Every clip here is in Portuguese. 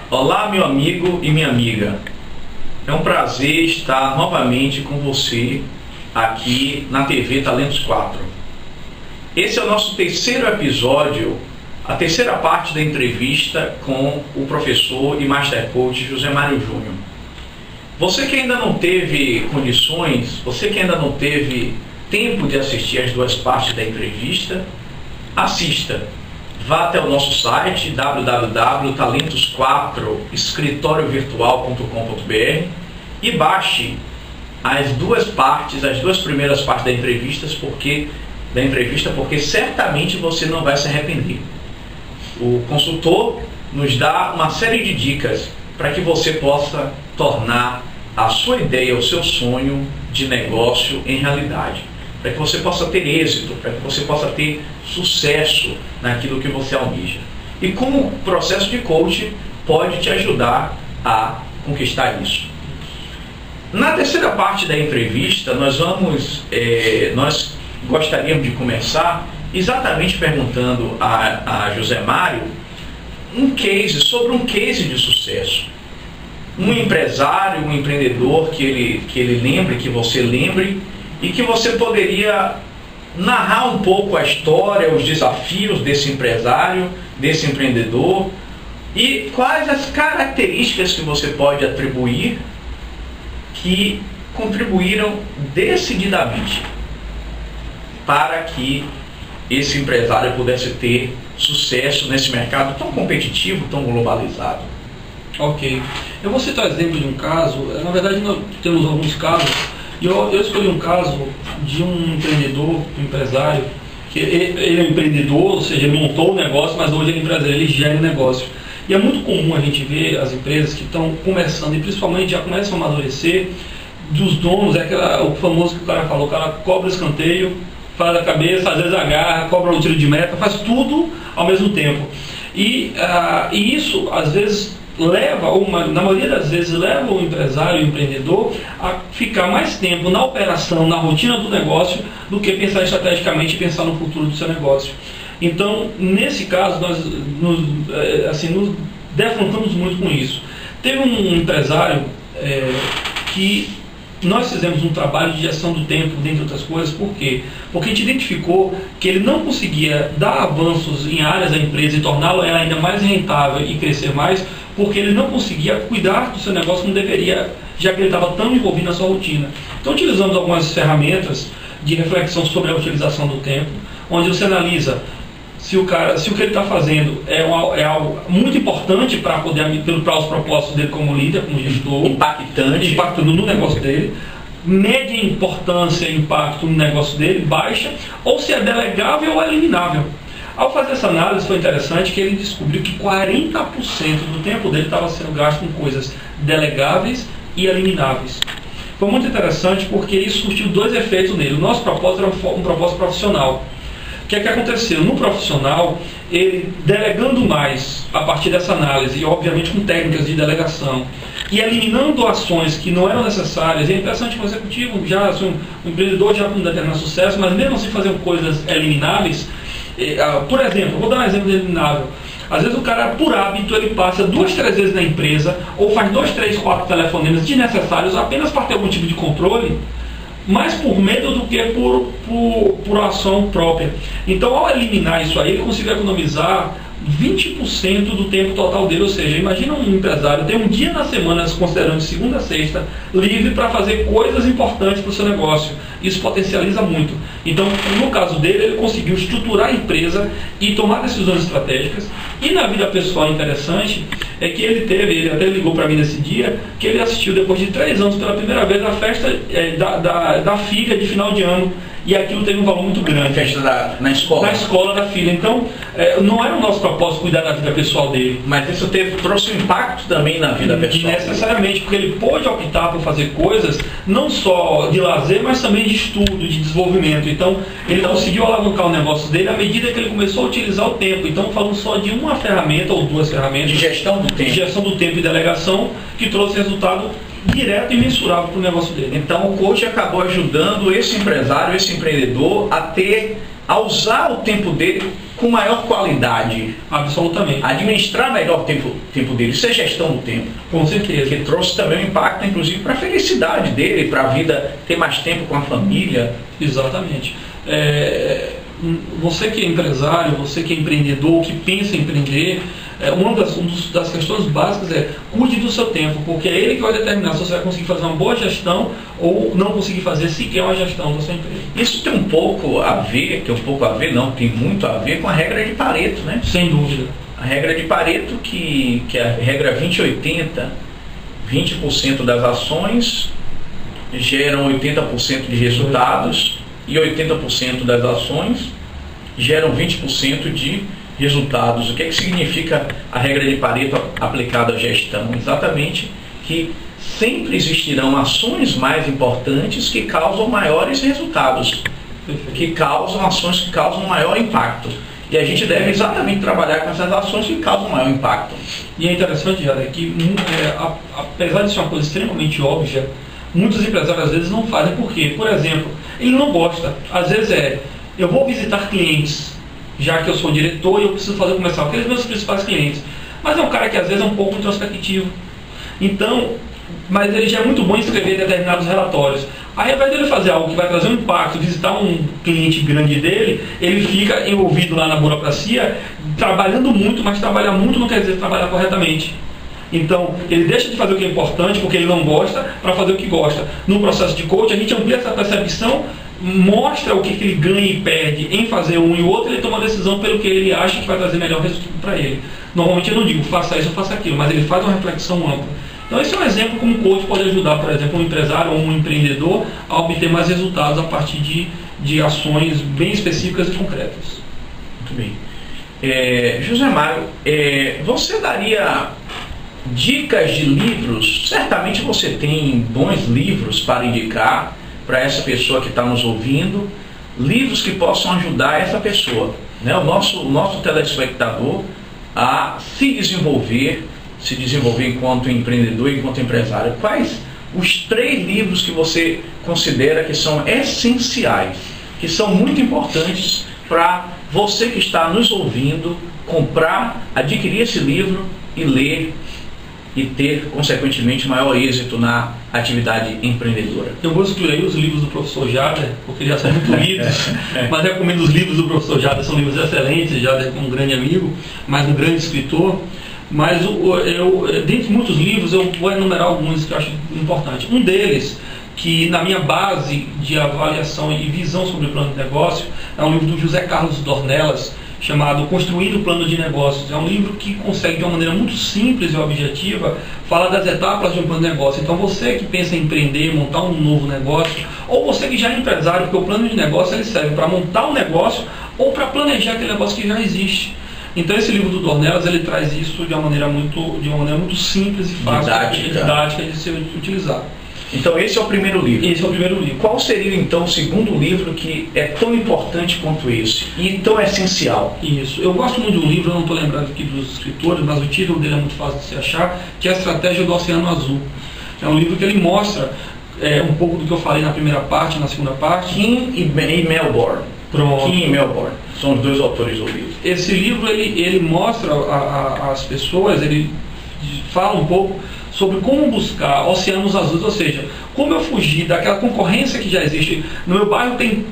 Olá, meu amigo e minha amiga. É um prazer estar novamente com você aqui na TV Talentos 4. Esse é o nosso terceiro episódio, a terceira parte da entrevista com o professor e Master Coach José Mário Júnior. Você que ainda não teve condições, você que ainda não teve tempo de assistir as duas partes da entrevista, assista. Vá até o nosso site www.talentos4escritoriovirtual.com.br e baixe as duas primeiras partes da entrevista, porque certamente você não vai se arrepender. O consultor nos dá uma série de dicas para que você possa tornar a sua ideia, o seu sonho de negócio em realidade, para que você possa ter êxito, para que você possa ter sucesso naquilo que você almeja. E como o processo de coaching pode te ajudar a conquistar isso. Na terceira parte da entrevista, nós gostaríamos de começar exatamente perguntando a José Mário sobre um case de sucesso. Um empresário, um empreendedor que ele lembre, que você lembre, e que você poderia narrar um pouco a história, os desafios desse empresário, desse empreendedor, e quais as características que você pode atribuir que contribuíram decididamente para que esse empresário pudesse ter sucesso nesse mercado tão competitivo, tão globalizado. Ok. Eu vou citar exemplo de um caso. Na verdade, nós temos alguns casos. Eu escolhi um caso de um empreendedor, um empresário, que ele é um empreendedor, ou seja, ele montou o negócio, mas hoje ele é empresário, ele gera o negócio. E é muito comum a gente ver as empresas que estão começando, e principalmente já começam a amadurecer, dos donos, o famoso que o cara falou, o cara cobra o escanteio, faz a cabeça, às vezes agarra, cobra o tiro de meta, faz tudo ao mesmo tempo. E isso, às vezes, na maioria das vezes, leva o empresário, o empreendedor, a ficar mais tempo na operação, na rotina do negócio, do que pensar estrategicamente e pensar no futuro do seu negócio. Então, nesse caso, nós nos defrontamos muito com isso. Teve um empresário que nós fizemos um trabalho de gestão do tempo, dentre outras coisas. Por quê? Porque a gente identificou que ele não conseguia dar avanços em áreas da empresa e torná-la ainda mais rentável e crescer mais, porque ele não conseguia cuidar do seu negócio como deveria, já que ele estava tão envolvido na sua rotina. Então utilizamos algumas ferramentas de reflexão sobre a utilização do tempo, onde você analisa se o que ele está fazendo é algo muito importante para os propósitos dele como líder, como gestor, impactando no negócio dele, média importância e impacto no negócio dele, baixa, ou se é delegável ou eliminável. Ao fazer essa análise, foi interessante que ele descobriu que 40% do tempo dele estava sendo gasto com coisas delegáveis e elimináveis. Foi muito interessante porque isso surtiu dois efeitos nele. O nosso propósito era um propósito profissional. O que é que aconteceu? No profissional, ele delegando mais a partir dessa análise, e obviamente com técnicas de delegação, e eliminando ações que não eram necessárias. É interessante que o executivo, o empreendedor já com um determinado sucesso, mas mesmo assim fazendo coisas elimináveis. Por exemplo, vou dar um exemplo de eliminável. Às vezes o cara, por hábito, ele passa 2, 3 vezes na empresa, ou faz 2, 3, 4 telefonemas desnecessários apenas para ter algum tipo de controle, mais por medo do que por ação própria. Então, ao eliminar isso aí, ele conseguiu economizar 20% do tempo total dele. Ou seja, imagina um empresário ter um dia na semana, considerando de segunda a sexta, livre para fazer coisas importantes para o seu negócio. Isso potencializa muito. Então, no caso dele, ele conseguiu estruturar a empresa e tomar decisões estratégicas. E na vida pessoal, interessante é que ele até ligou para mim nesse dia, que ele assistiu depois de 3 anos pela primeira vez a festa da filha de final de ano. e aquilo teve um valor muito grande. Festa na escola. Na escola da filha. Então, não era o nosso propósito cuidar da vida pessoal dele. Mas isso trouxe um impacto também na vida pessoal. Necessariamente, porque ele pôde optar por fazer coisas não só de lazer, mas também de estudo, de desenvolvimento. Então, ele conseguiu alavancar o negócio dele à medida que ele começou a utilizar o tempo. Então, falando só de uma ferramenta ou duas ferramentas de gestão do tempo. De gestão do tempo e delegação, que trouxe resultado direto e mensurável para o negócio dele. Então o coach acabou ajudando esse empresário, esse empreendedor a usar o tempo dele com maior qualidade. Absolutamente. Administrar melhor o tempo dele. Isso é gestão do tempo. Com certeza. Que trouxe também um impacto, inclusive, para a felicidade dele, para a vida ter mais tempo com a família. Exatamente. Você que é empresário, você que é empreendedor, que pensa em empreender, uma das questões básicas é cuide do seu tempo, porque é ele que vai determinar se você vai conseguir fazer uma boa gestão ou não conseguir fazer sequer uma gestão da sua empresa. Isso tem um pouco a ver, tem muito a ver com a regra de Pareto, né? Sem dúvida. A regra de Pareto, que é a regra 20-80, 20% das ações geram 80% de resultados e 80% das ações geram 20% de resultados. O que significa a regra de Pareto aplicada à gestão? Exatamente que sempre existirão ações mais importantes que causam maiores resultados, ações que causam maior impacto. E a gente deve exatamente trabalhar com essas ações que causam maior impacto. E é interessante, Jada, que apesar de ser uma coisa extremamente óbvia, muitos empresários às vezes não fazem. Por quê? Por exemplo, ele não gosta. Às vezes eu vou visitar clientes, já que eu sou diretor e eu preciso fazer o comercial, aqueles meus principais clientes. Mas é um cara que às vezes é um pouco introspectivo. Então, mas ele já é muito bom em escrever determinados relatórios. Aí, ao invés dele fazer algo que vai trazer um impacto, visitar um cliente grande dele, ele fica envolvido lá na burocracia, trabalhando muito, mas trabalhar muito não quer dizer trabalhar corretamente. Então, ele deixa de fazer o que é importante, porque ele não gosta, para fazer o que gosta. No processo de coaching, a gente amplia essa percepção, mostra o que ele ganha e perde em fazer um e o outro, ele toma a decisão pelo que ele acha que vai trazer melhor resultado para ele. Normalmente eu não digo, faça isso ou faça aquilo, mas ele faz uma reflexão ampla. Então esse é um exemplo como o coach pode ajudar, por exemplo, um empresário ou um empreendedor a obter mais resultados a partir de ações bem específicas e concretas. Muito bem. José Mário, você daria dicas de livros? Certamente você tem bons livros para indicar para essa pessoa que está nos ouvindo, livros que possam ajudar essa pessoa, né? o nosso telespectador a se desenvolver enquanto empreendedor, enquanto empresário. Quais os 3 livros que você considera que são essenciais, que são muito importantes para você que está nos ouvindo comprar, adquirir esse livro e ler e ter, consequentemente, maior êxito na atividade empreendedora? Eu vou excluir aí os livros do professor Jader, porque já são muito lidos, mas recomendo os livros do professor Jader, são livros excelentes. Jader é um grande amigo, mas um grande escritor. Mas dentre muitos livros, eu vou enumerar alguns que eu acho importantes. Um deles, que na minha base de avaliação e visão sobre o plano de negócio, é um livro do José Carlos Dornelas, chamado Construindo o Plano de Negócios. É um livro que consegue, de uma maneira muito simples e objetiva, falar das etapas de um plano de negócio. Então você que pensa em empreender, montar um novo negócio, ou você que já é empresário, porque o plano de negócio ele serve para montar um negócio ou para planejar aquele negócio que já existe. Então esse livro do Dornelas, ele traz isso de uma maneira muito simples e fácil, didática de ser utilizado. Então esse é o primeiro livro. Esse é o primeiro livro. Qual seria então o segundo livro que é tão importante quanto esse e tão essencial? Isso. Eu gosto muito de um livro, eu não estou lembrando aqui dos escritores, mas o título dele é muito fácil de se achar, que é A Estratégia do Oceano Azul. É um livro que ele mostra um pouco do que eu falei na primeira parte, na segunda parte. Kim e Melbourne. Pronto. Kim e Melbourne são os 2 autores do livro. Esse livro ele mostra às pessoas, ele fala um pouco sobre como buscar oceanos azuis, ou seja, como eu fugir daquela concorrência que já existe. No meu bairro tem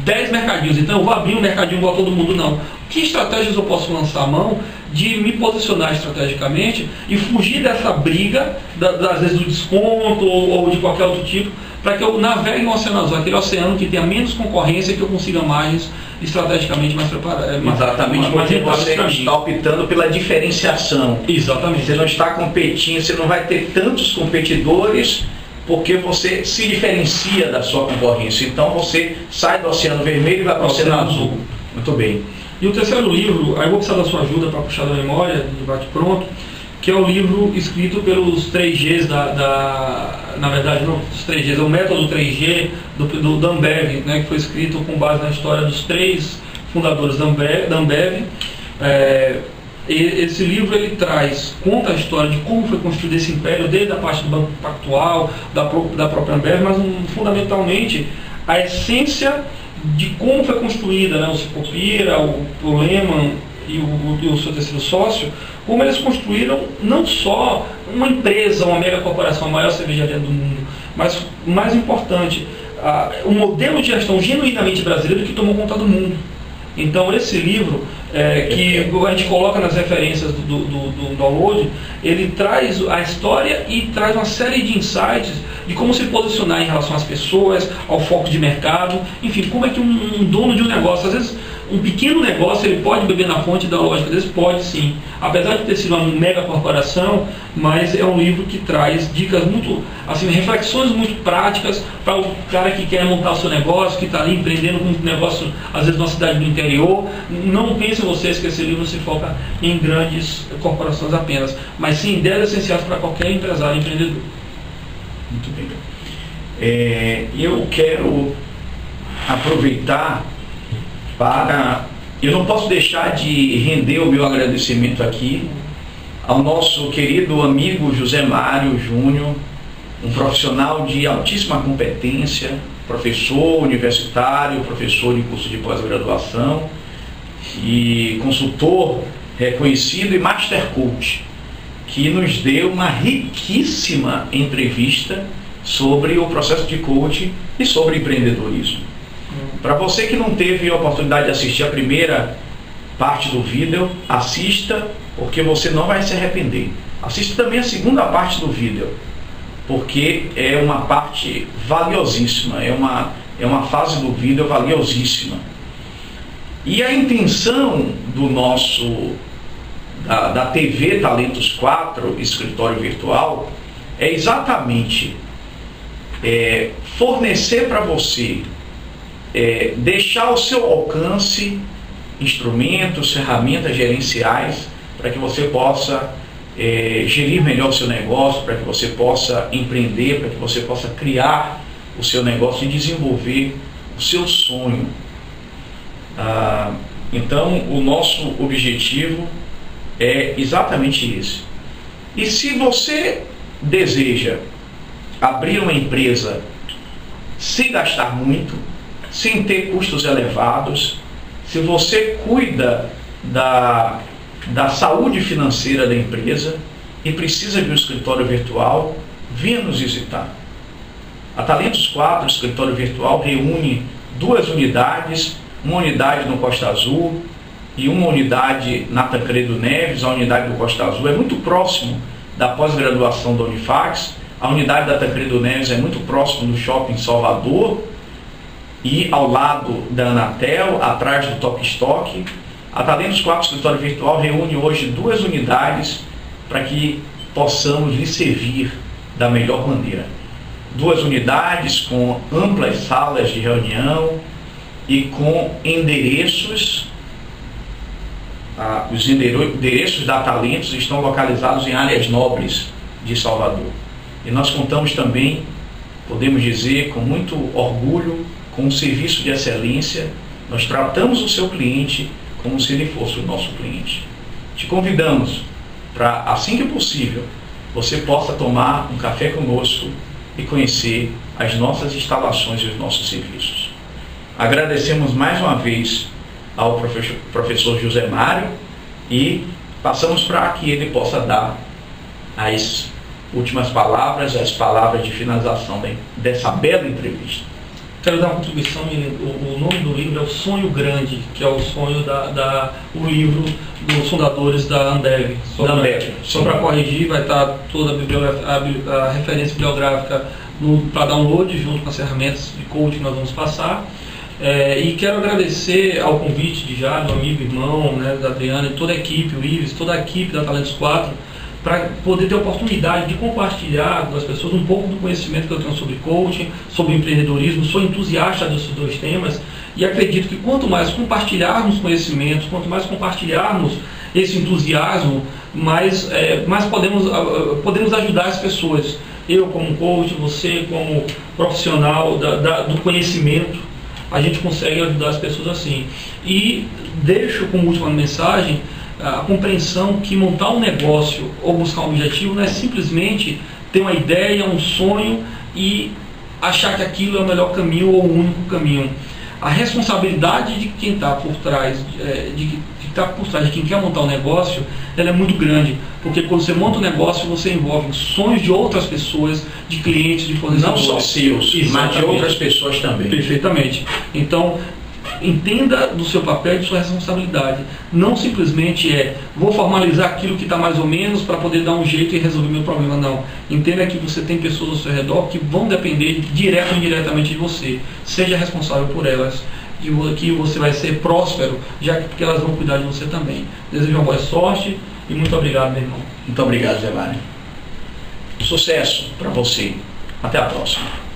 10 mercadinhos, então eu vou abrir um mercadinho igual a todo mundo, não. Que estratégias eu posso lançar a mão de me posicionar estrategicamente e fugir dessa briga, às vezes do desconto ou de qualquer outro tipo, para que eu navegue no oceano azul, aquele oceano que tenha menos concorrência e que eu consiga margens estrategicamente mais preparadas. Exatamente, porque você está optando pela diferenciação. Exatamente. Você não está competindo, você não vai ter tantos competidores porque você se diferencia da sua concorrência. Então você sai do Oceano Vermelho e vai para o Oceano Azul. Muito bem. E o terceiro livro, aí eu vou precisar da sua ajuda para puxar da memória, de bate-pronto, que é o livro escrito pelos 3Gs na verdade não, os 3Gs, é o método 3G da Ambev, né, que foi escrito com base na história dos 3 fundadores da Ambev. Esse livro ele conta a história de como foi construído esse império, desde a parte do Banco Pactual, da própria Ambev, mas fundamentalmente a essência de como foi construída, né, o Sucupira, o Lehman e o seu terceiro sócio, como eles construíram não só uma empresa, uma mega corporação, a maior cervejaria do mundo, mas o mais importante, um modelo de gestão genuinamente brasileiro que tomou conta do mundo. Então esse livro, que a gente coloca nas referências do download, ele traz a história e traz uma série de insights de como se posicionar em relação às pessoas, ao foco de mercado, enfim, como é que um dono de um negócio, às vezes um pequeno negócio, ele pode beber na fonte da lógica deles? Pode sim, apesar de ter sido uma mega corporação, mas é um livro que traz dicas muito, assim, reflexões muito práticas para o cara que quer montar o seu negócio, que está ali empreendendo com um negócio, às vezes, numa cidade do interior. Não pensem vocês que esse livro se foca em grandes corporações apenas, mas sim ideias essenciais para qualquer empresário e empreendedor. Muito bem. Eu quero aproveitar eu não posso deixar de render o meu agradecimento aqui ao nosso querido amigo José Mário Júnior, um profissional de altíssima competência, professor universitário, professor de curso de pós-graduação e consultor reconhecido e master coach, que nos deu uma riquíssima entrevista sobre o processo de coaching e sobre empreendedorismo. Para você que não teve a oportunidade de assistir a primeira parte do vídeo, assista, porque você não vai se arrepender. Assista também a segunda parte do vídeo, porque é uma parte valiosíssima, é uma fase do vídeo valiosíssima. E a intenção da TV Talentos 4, escritório virtual, é exatamente fornecer para você, deixar ao seu alcance instrumentos, ferramentas gerenciais para que você possa gerir melhor o seu negócio, para que você possa empreender, para que você possa criar o seu negócio e desenvolver o seu sonho. Então, o nosso objetivo é exatamente esse. E se você deseja abrir uma empresa sem gastar muito, sem ter custos elevados, se você cuida da saúde financeira da empresa e precisa de um escritório virtual, venha nos visitar. A Talentos 4, escritório virtual, reúne 2 unidades, uma unidade no Costa Azul e uma unidade na Tancredo Neves. A unidade do Costa Azul é muito próximo da pós-graduação da Unifax, a unidade da Tancredo Neves é muito próximo do Shopping Salvador, e ao lado da Anatel, atrás do Top Stock. A Talentos 4 Escritório Virtual reúne hoje 2 unidades para que possamos lhe servir da melhor maneira. 2 unidades com amplas salas de reunião e com endereços. Os endereços da Talentos estão localizados em áreas nobres de Salvador. E nós contamos também, podemos dizer com muito orgulho, com um serviço de excelência. Nós tratamos o seu cliente como se ele fosse o nosso cliente. Te convidamos para, assim que possível, você possa tomar um café conosco e conhecer as nossas instalações e os nossos serviços. Agradecemos mais uma vez ao professor José Mário e passamos para que ele possa dar as últimas palavras, as palavras de finalização dessa bela entrevista. Quero dar uma contribuição. O nome do livro é O Sonho Grande, que é o sonho o livro dos fundadores da Ambev. Só para corrigir, vai estar toda a referência bibliográfica para download, junto com as ferramentas de coaching que nós vamos passar. E quero agradecer ao convite de Jade, meu amigo, irmão, né, da Adriana, e toda a equipe, o Ives, toda a equipe da Talentos 4, para poder ter a oportunidade de compartilhar com as pessoas um pouco do conhecimento que eu tenho sobre coaching, sobre empreendedorismo. Sou entusiasta desses dois temas e acredito que quanto mais compartilharmos conhecimentos, quanto mais compartilharmos esse entusiasmo, mais podemos ajudar as pessoas. Eu como coach, você como profissional do conhecimento, a gente consegue ajudar as pessoas assim. E deixo como última mensagem a compreensão que montar um negócio ou buscar um objetivo não é simplesmente ter uma ideia, um sonho e achar que aquilo é o melhor caminho ou o único caminho. A responsabilidade de quem está por trás, de quem quer montar um negócio, ela é muito grande, porque quando você monta um negócio, você envolve sonhos de outras pessoas, de clientes, de fornecedores. Não só seus, mas de outras pessoas também. Perfeitamente. Então, entenda do seu papel e de sua responsabilidade. Não simplesmente vou formalizar aquilo que está mais ou menos para poder dar um jeito e resolver meu problema. Não. Entenda que você tem pessoas ao seu redor que vão depender direto ou indiretamente de você. Seja responsável por elas. E que você vai ser próspero, já que elas vão cuidar de você também. Desejo uma boa sorte e muito obrigado, meu irmão. Muito obrigado, Zé Mário. Sucesso para você. Até a próxima.